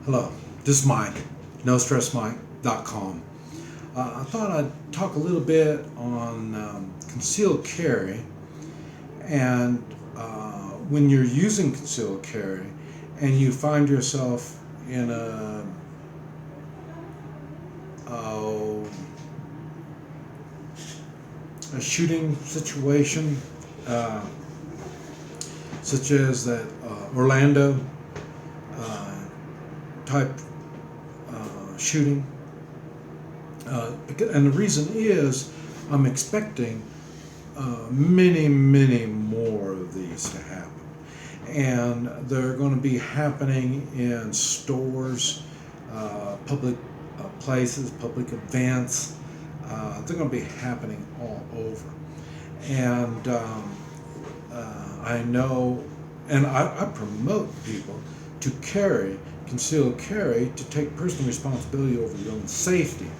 Hello, this is Mike, NoStressMike.com. I thought I'd talk a little bit on concealed carry and when you're using concealed carry and you find yourself in a shooting situation, uh, such as that Orlando type shooting. And the reason is I'm expecting many more of these to happen. And they're going to be happening in stores, public places, public events. They're going to be happening all over. And I know, and I promote people to carry, concealed carry, to take personal responsibility over your own safety.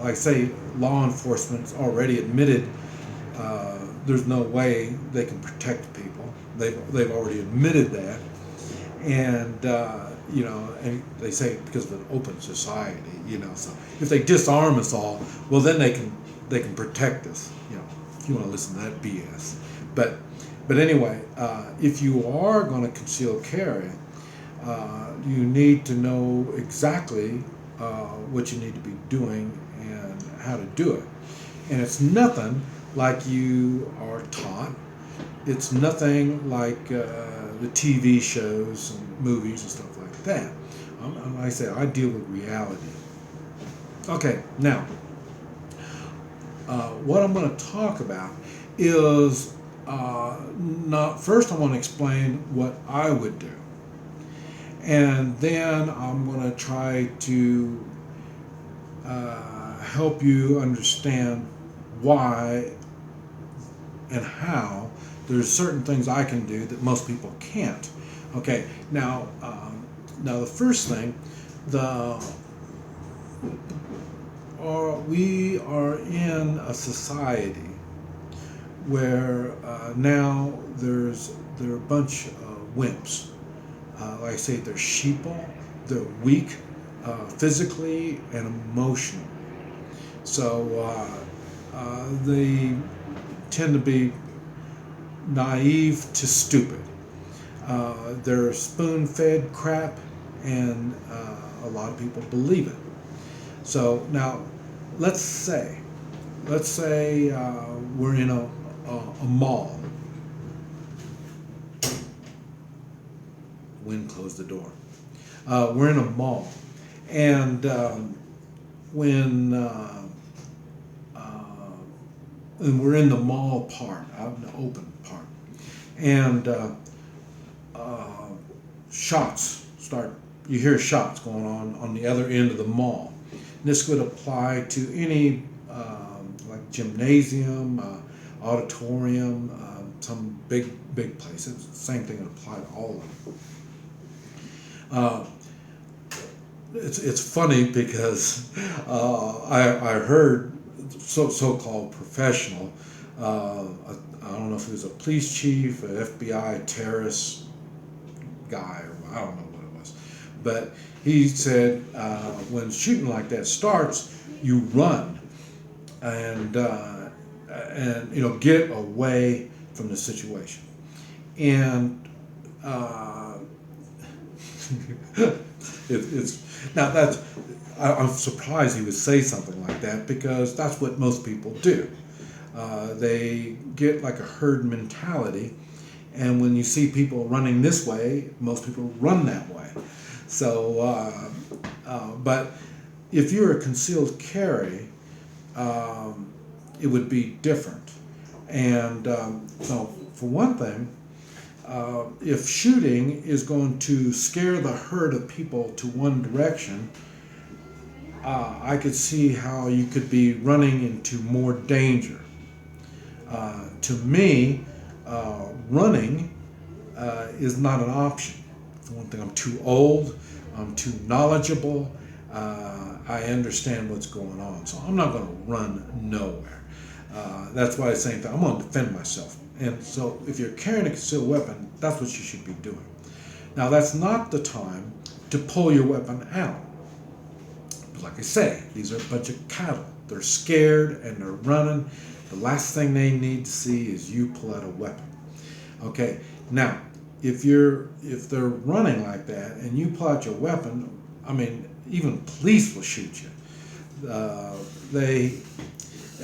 Like I say, law enforcement's already admitted there's no way they can protect people. They've already admitted that, and and they say because of an open society, So if they disarm us all, well, then they can protect us. If you want to listen to that BS, but anyway, if you are going to conceal carry, you need to know exactly what you need to be doing and how to do it. And it's nothing like you are taught. It's nothing like the TV shows and movies and stuff like that. Like I said, I deal with reality. Okay, now, what I'm going to talk about is first I want to explain what I would do. And then I'm going to try to help you understand why and how there's certain things I can do that most people can't. Okay, now the first thing, we are in a society where now there are a bunch of wimps. Like I say, they're sheeple, they're weak physically and emotionally. So they tend to be naive to stupid. They're spoon-fed crap, and a lot of people believe it. So now, let's say we're in a mall. Wind closed the door. We're in a mall, and and we're in the mall part, out in the open part, and shots start. You hear shots going on the other end of the mall. This would apply to any like gymnasium, auditorium, some big places. Same thing would apply to all of them. It's funny because I heard so-called professional. I don't know if he was a police chief, an FBI terrorist guy, or I don't know what it was, but he said when shooting like that starts, you run and get away from the situation. And I'm surprised he would say something like that, because that's what most people do. They get like a herd mentality, and when you see people running this way, most people run that way. So, but if you're a concealed carry, it would be different. And so, for one thing, if shooting is going to scare the herd of people to one direction, I could see how you could be running into more danger. To me, running is not an option. For one thing, I'm too old, I'm too knowledgeable, I understand what's going on, so I'm not going to run nowhere. That's why I say I'm going to defend myself. And so if you're carrying a concealed weapon, that's what you should be doing. Now that's not the time to pull your weapon out. But like I say, these are a bunch of cattle. They're scared and they're running. The last thing they need to see is you pull out a weapon. Okay, now if they're running like that and you pull out your weapon, I mean, even police will shoot you.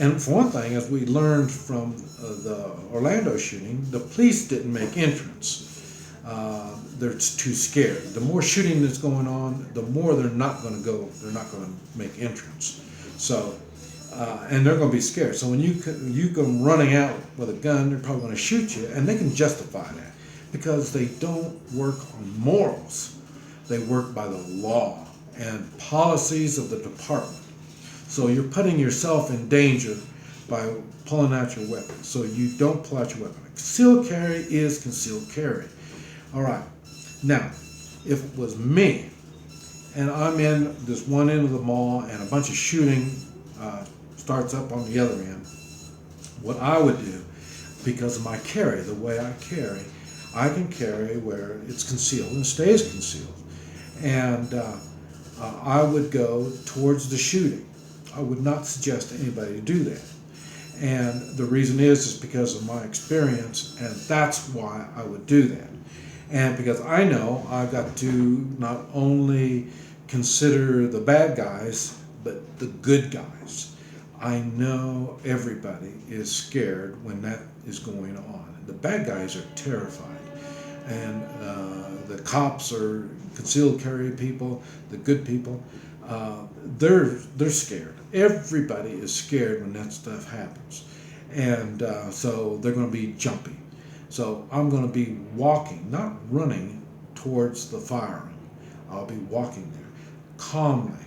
And for one thing, as we learned from the Orlando shooting, the police didn't make entrance. They're too scared. The more shooting that's going on, the more they're not going to go. They're not going to make entrance. So, and they're going to be scared. So when you come running out with a gun, they're probably going to shoot you, and they can justify that because they don't work on morals. They work by the law and policies of the department. So you're putting yourself in danger by pulling out your weapon. So you don't pull out your weapon. Concealed carry is concealed carry. All right. Now, if it was me and I'm in this one end of the mall and a bunch of shooting starts up on the other end, what I would do, because of my carry, the way I carry, I can carry where it's concealed and stays concealed. And I would go towards the shooting. I would not suggest anybody to do that. And the reason is because of my experience, and that's why I would do that. And because I know I've got to not only consider the bad guys, but the good guys. I know everybody is scared when that is going on. The bad guys are terrified. And the cops are concealed carry people, the good people, they're scared. Everybody is scared when that stuff happens. And so they're going to be jumpy. So I'm going to be walking, not running towards the firearm. I'll be walking there calmly,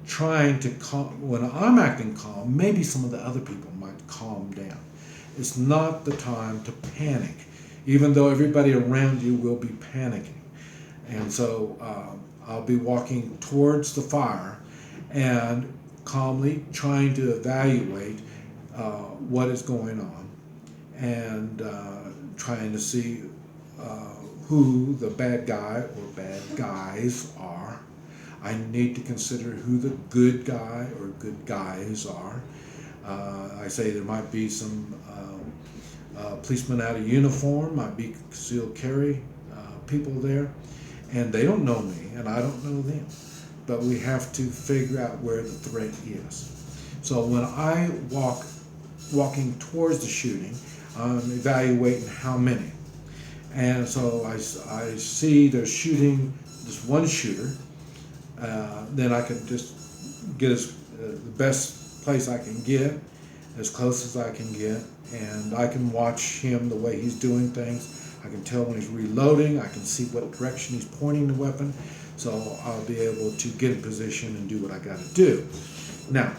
trying to calm. When I'm acting calm, maybe some of the other people might calm down. It's not the time to panic, even though everybody around you will be panicking. And so I'll be walking towards the fire and calmly trying to evaluate what is going on and trying to see who the bad guy or bad guys are. I need to consider who the good guy or good guys are. I say there might be some policemen out of uniform, might be concealed carry people there, and they don't know me and I don't know them. But we have to figure out where the threat is. So when I walking towards the shooting, I'm evaluating how many. And so I see they're shooting this one shooter. Then I can just get the best place I can get, as close as I can get, and I can watch him the way he's doing things. I can tell when he's reloading. I can see what direction he's pointing the weapon. So I'll be able to get in position and do what I got to do. Now,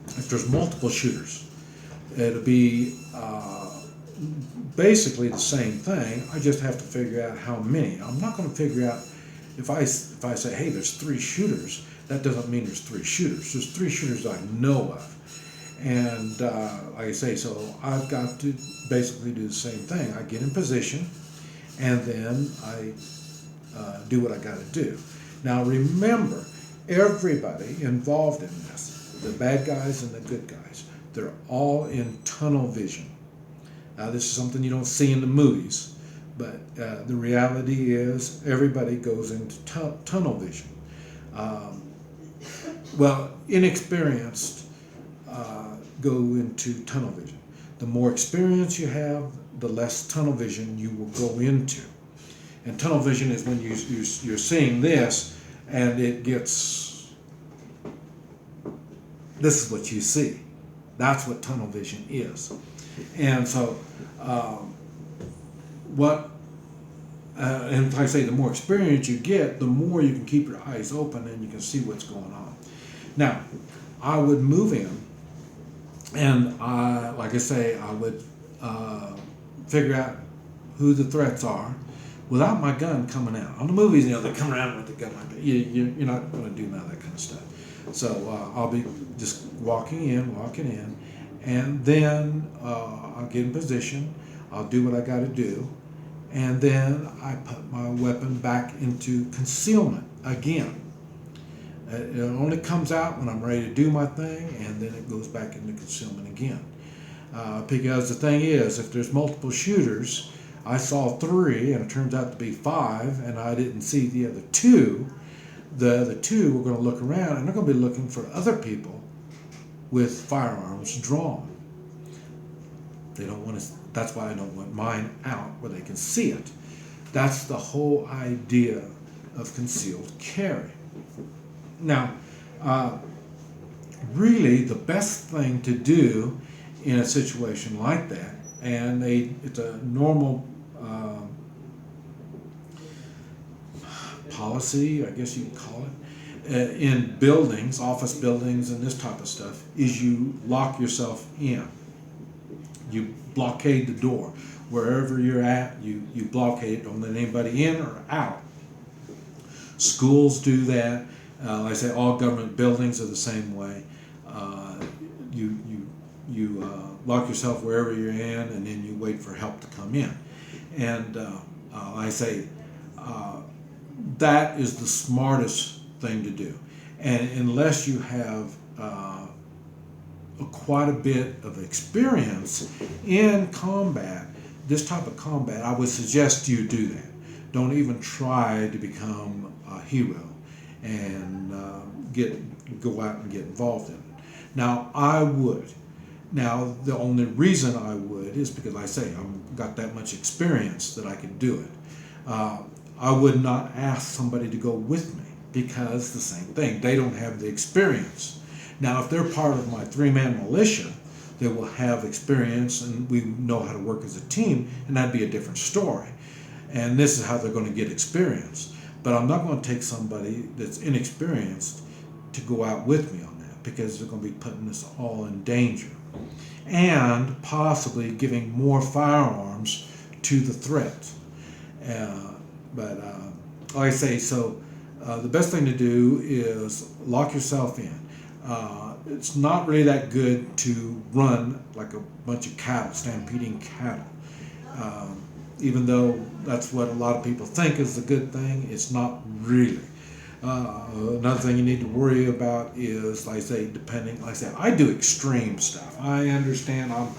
if there's multiple shooters, it'll be basically the same thing. I just have to figure out how many. I'm not going to figure out if I say, hey, there's 3 shooters. That doesn't mean there's 3 shooters. There's 3 shooters I know of. And like I say, so I've got to basically do the same thing. I get in position, and then I do what I got to do. Now remember, everybody involved in this, the bad guys and the good guys, they're all in tunnel vision. Now this is something you don't see in the movies, but the reality is everybody goes into tunnel vision. Well, inexperienced go into tunnel vision. The more experience you have, the less tunnel vision you will go into. And tunnel vision is when you're seeing this and it gets, this is what you see. That's what tunnel vision is. And so and like I say, the more experience you get, the more you can keep your eyes open and you can see what's going on. Now, I would move in, and like I say, I would figure out who the threats are without my gun coming out. On the movies, they come around with the gun like that. You're not going to do none of that kind of stuff. So I'll be just walking in, and then I'll get in position. I'll do what I got to do, and then I put my weapon back into concealment again. It only comes out when I'm ready to do my thing, and then it goes back into concealment again. Because the thing is, if there's multiple shooters, I saw 3 and it turns out to be 5, and I didn't see the other 2. The other 2 were going to look around, and they're going to be looking for other people with firearms drawn. They don't want to. That's why I don't want mine out where they can see it. That's the whole idea of concealed carry. Now, really, the best thing to do in a situation like that, and it's a normal policy, I guess you could call it, in buildings, office buildings, and this type of stuff, is you lock yourself in. You blockade the door. Wherever you're at, you blockade it. Don't let anybody in or out. Schools do that. Like I say, all government buildings are the same way. You lock yourself wherever you're in, and then you wait for help to come in. And I say that is the smartest thing to do. And unless you have quite a bit of experience in combat, this type of combat, I would suggest you do that. Don't even try to become a hero and go out and get involved in it. Now, I would. Now, the only reason I would is because I say I've got that much experience that I can do it. I would not ask somebody to go with me because the same thing, they don't have the experience. Now, if they're part of my 3-man militia, they will have experience and we know how to work as a team, and that'd be a different story. And this is how they're going to get experience. But I'm not going to take somebody that's inexperienced to go out with me on that, because they're going to be putting us all in danger and possibly giving more firearms to the threat. But like I say, so the best thing to do is lock yourself in. It's not really that good to run like a bunch of cattle, stampeding cattle. Even though that's what a lot of people think is a good thing, it's not really. Another thing you need to worry about is, like I say, I do extreme stuff. I understand I'm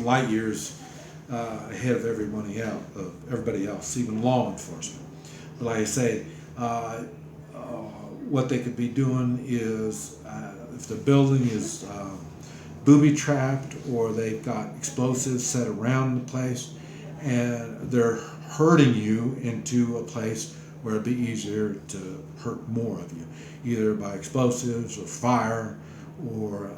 light years ahead of everybody else, even law enforcement. But like I say, what they could be doing is, if the building is booby trapped or they've got explosives set around the place, and they're herding you into a place where it'd be easier to hurt more of you, either by explosives or fire or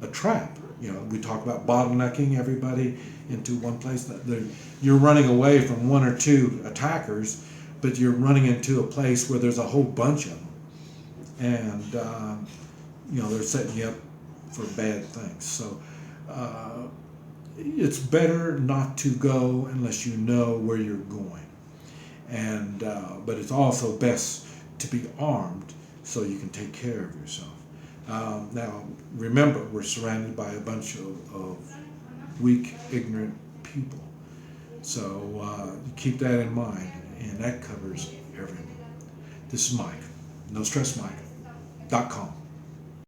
a trap. You know, we talk about bottlenecking everybody into one place. You're running away from 1 or 2 attackers, but you're running into a place where there's a whole bunch of them, and they're setting you up for bad things. So it's better not to go unless you know where you're going. And but it's also best to be armed so you can take care of yourself. Now, remember, we're surrounded by a bunch of weak, ignorant people. So keep that in mind, and that covers everything. This is Mike, NoStressMike.com.